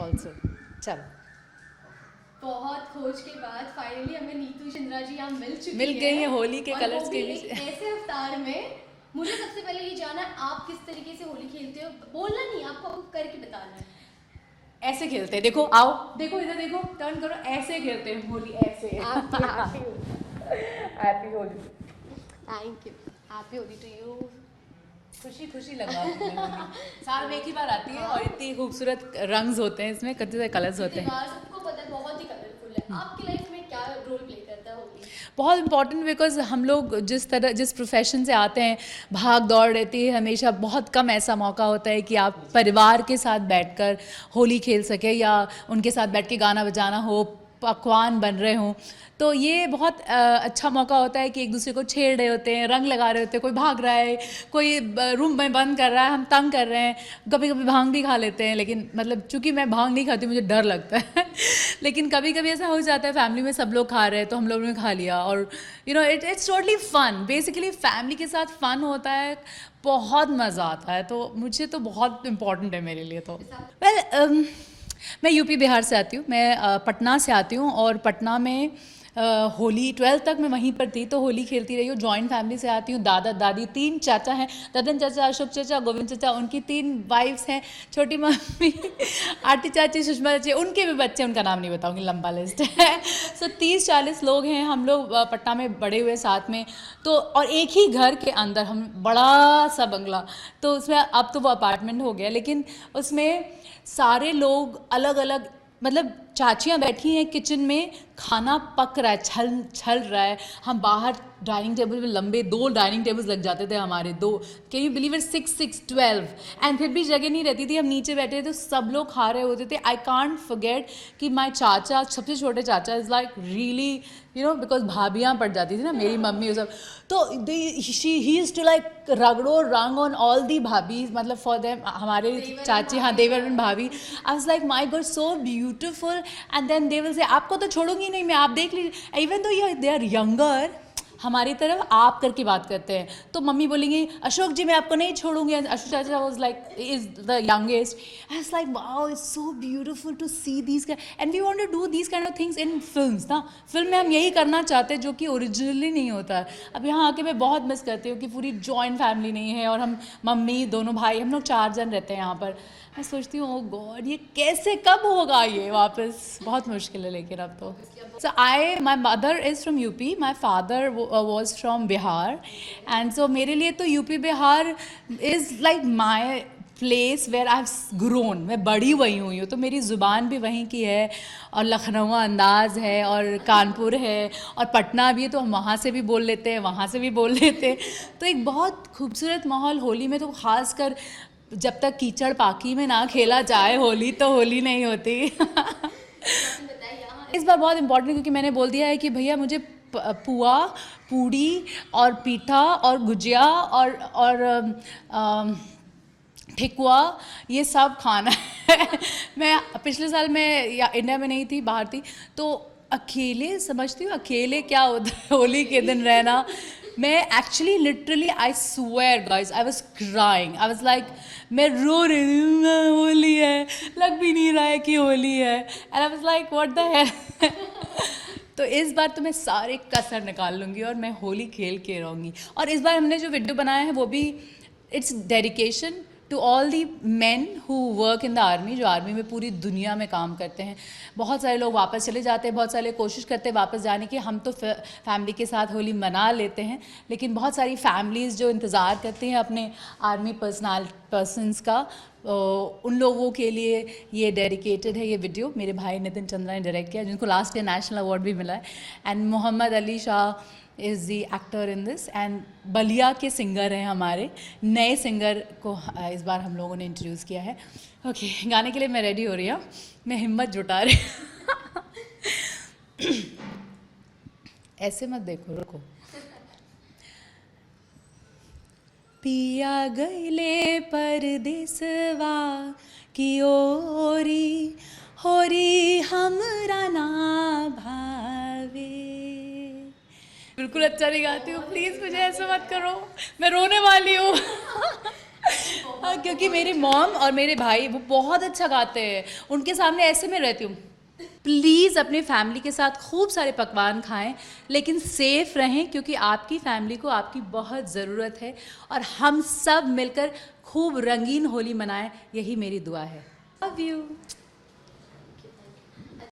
Also. चलो, बहुत खोज के बाद फाइनली हमें नीतू चंद्रा जी यहाँ मिल गई हैं होली के कलर्स के बीच। ऐसे अवतार में मुझे सबसे पहले ये जानना है आप किस तरीके से होली खेलते हो। बोलना नहीं, आपको करके बताना है। ऐसे खेलते हैं, देखो आओ, देखो इधर देखो, टर्न करो, ऐसे खेलते हैं होली, ऐसे। Happy Holi. Thank you, happy Holi to you. खुशी खुशी लगा साल में एक ही बार आती है और इतनी खूबसूरत रंग्स होते हैं इसमें, कितने कलर्स होते हैं। सबको पता है बहुत ही कलरफुल है। आपकी लाइफ में क्या रोल प्ले करता है होली? बहुत इम्पॉर्टेंट, बिकॉज हम लोग जिस प्रोफेशन से आते हैं, भाग दौड़ रहती है हमेशा, बहुत कम ऐसा मौका होता है कि आप परिवार के साथ बैठकर होली खेल सके या उनके साथ बैठ के गाना बजाना हो, पकवान बन रहे हों। तो ये बहुत अच्छा मौका होता है कि एक दूसरे को छेड़ रहे होते हैं, रंग लगा रहे होते हैं, कोई भाग रहा है, कोई रूम में बंद कर रहा है, हम तंग कर रहे हैं, कभी कभी भांग भी खा लेते हैं, लेकिन मतलब चूंकि मैं भांग नहीं खाती, मुझे डर लगता है लेकिन कभी कभी ऐसा हो जाता है फैमिली में सब लोग खा रहे हैं तो हम लोगों ने खा लिया, और you know it's totally fun. Basically family के साथ फन होता है, बहुत मज़ा आता है, तो मुझे तो बहुत इम्पॉर्टेंट है मेरे लिए। तो वेल मैं यूपी बिहार से आती हूँ, मैं पटना से आती हूँ, और पटना में होली 12th तक मैं वहीं पर थी, तो होली खेलती रही हूँ। जॉइंट फैमिली से आती हूँ, दादा दादी, 3 चाचा हैं, ददन चाचा, अशोक चाचा, गोविंद चाचा, उनकी 3 वाइफ्स हैं, छोटी मम्मी आरती चाची, सुषमा चाची, उनके भी बच्चे, उनका नाम नहीं बताऊँगी, लंबा लिस्ट है। सो 30-40 लोग हैं हम लोग पटना में बड़े हुए साथ में। तो और एक ही घर के अंदर हम, बड़ा सा बंगला, तो उसमें अब तो वो अपार्टमेंट हो गया, लेकिन उसमें सारे लोग अलग अलग, मतलब चाचियाँ बैठी हैं किचन में, खाना पक रहा है, छल छल रहा है, हम बाहर डाइनिंग टेबल में, लंबे 2 डाइनिंग टेबल्स लग जाते थे हमारे, 2, can you believe it, 6-6-12, and फिर भी जगह नहीं रहती थी, हम नीचे बैठे थे तो सब लोग खा रहे होते थे। आई कांट फॉरगेट कि माय चाचा, सबसे छोटे चाचा, is like really, you know, because भाभियाँ पड़ जाती थी ना, मेरी मम्मी वो सब, तो ही इज़ टू लाइक रगड़ो रंग ऑन ऑल दी भाभी, मतलब फॉर देम, हमारे चाची, हाँ, देवर एंड भाभी। I was like my god, so beautiful, and then they will say आपको तो छोड़ूंगी नहीं मैं, आप देख लीजिए, even though they are younger, हमारी तरफ आप करके बात करते हैं, तो मम्मी बोलेंगी अशोक जी मैं आपको नहीं छोड़ूंगी, अशोक चाचा was like is the youngest. I was like wow, it's so beautiful to see these, and we want to do these kind of things in films ना, फिल्म में हम यही करना चाहते हैं जो कि ओरिजिनली नहीं होता है। अब यहाँ आके मैं बहुत मिस करती हूँ कि पूरी जॉइंट फैमिली नहीं है, और हम मम्मी, दोनों भाई, हम लोग 4 जन रहते हैं यहाँ पर। मैं सोचती हूँ ओ गॉड, ये कैसे कब होगा ये वापस, बहुत मुश्किल है, लेकिन अब तो। So my mother is from UP, my father was from Bihar, and so मेरे लिए तो UP Bihar is like my place where I have grown, मैं बड़ी वहीं हुई हूँ, तो मेरी ज़ुबान भी वहीं की है, और लखनऊ अंदाज़ है, और कानपुर है, और पटना भी है, तो हम वहाँ से भी बोल लेते हैं, वहाँ से भी बोल लेते हैं, तो एक बहुत खूबसूरत माहौल होली में, तो ख़ास कर जब तक कीचड़ पाकी में ना खेला जाए होली, तो होली नहीं होती। इस बार बहुत इम्पोर्टेंट है क्योंकि मैंने बोल दिया है कि भैया मुझे पुआ, पूड़ी और पीठा और गुजिया और ठेकुआ, ये सब खाना है। मैं पिछले साल मैं इंडिया में नहीं थी, बाहर थी, तो अकेले, समझती हूँ अकेले क्या होता है होली के दिन रहना। मैं actually literally, I swear guys, I was crying, I was like, मैं रो रही हूँ, होली है, लग भी नहीं रहा है कि होली है, and I was like what the hell. तो इस बार तो मैं सारे कसर निकाल लूँगी और मैं होली खेल के रहूँगी। और इस बार हमने जो वीडियो बनाया है वो भी, it's dedication to all the man who work in the army, जो आर्मी में पूरी दुनिया में काम करते हैं। बहुत सारे लोग वापस चले जाते हैं, बहुत सारे लोग कोशिश करते हैं वापस जाने की, हम तो फैमिली के साथ होली मना लेते हैं, लेकिन बहुत सारी फैमिलीज़ जो इंतज़ार करती हैं अपने आर्मी पर्सनस का, उन लोगों के लिए ये डेडिकेटेड है ये वीडियो। मेरे भाई नितिन चंद्रा ने डायरेक्ट किया, जिनको लास्ट ईयर नेशनल अवार्ड भी मिला है, and Mohammed Ali Shah is the actor in this, and Ballia के सिंगर हैं हमारे, नए सिंगर को इस बार हम लोगों ने इंट्रोड्यूस किया है। ओके, गाने के लिए मैं रेडी हो रही हूँ, मैं हिम्मत जुटा रही ऐसे मत देखो, रुको। पिया गईले परदेसवा की ओरी, होरी हमरा ना भावे। बिल्कुल अच्छा नहीं गाती हूँ, प्लीज़ मुझे ऐसे मत करो, मैं रोने वाली हूँ। हाँ, क्योंकि मेरी मॉम और मेरे भाई वो बहुत अच्छा गाते हैं, उनके सामने ऐसे में रहती हूँ। प्लीज़ अपने फैमिली के साथ खूब सारे पकवान खाएं, लेकिन सेफ रहें, क्योंकि आपकी फैमिली को आपकी बहुत ज़रूरत है, और हम सब मिलकर खूब रंगीन होली मनाएं, यही मेरी दुआ है। Love you.